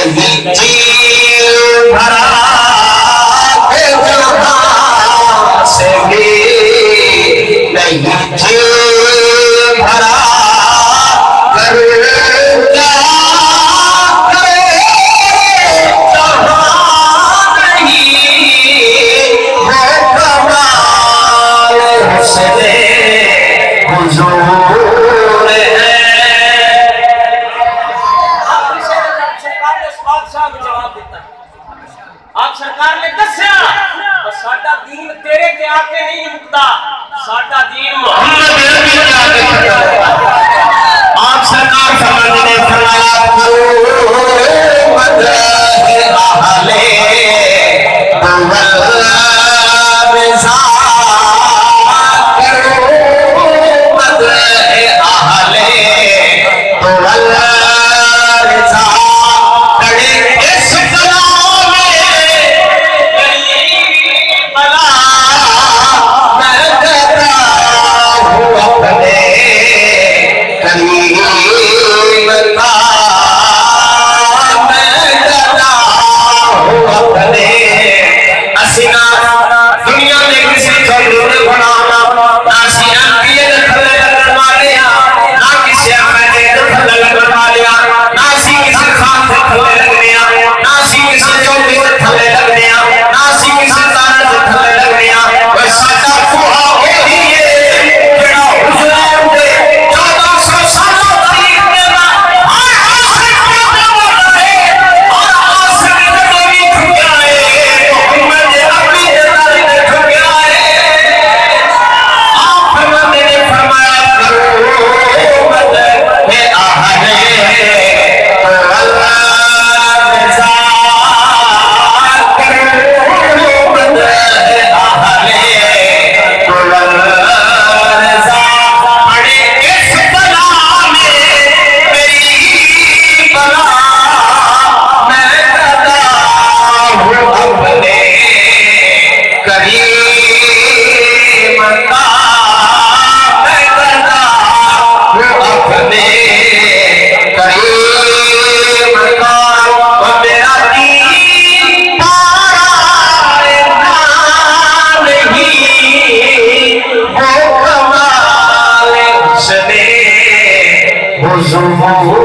نہیں جیل بھرا کہ جہاں سے بھی نہیں جیل بھرا کر کیا کرے جہاں نہیں ہے کمال حسن حضور ہے۔ آپ سرکار نے دسیا ساڈا دین تیرے کے آکے نہیں مکتا، ساڈا دین محمد نبی کے آکے مکتا۔ آپ سرکار فرماتے نے فرمایا مدہ اہل دول رضا کرو مدہ اہل دول رضا کڑے اس کلام دنیا میں کسی چھوڑ بنانا نہ سیاں کیے دکھلے لگن والیا نہ کسی احمدے دکھلے لگن والیا نہ سی کسی خان دکھلے لگنیا نہ سی کسی چوکی دکھلے لگنیا نہ سی کسی تارت دکھلے لگنیا وہ ساٹا کوہا ہوئی ہے بڑا حضور دے 1400 سالہ تاریخ میں ہر آسر کرنے والا ہے اور آسر کرنے بھی کھویا ہے محمد نبی حضور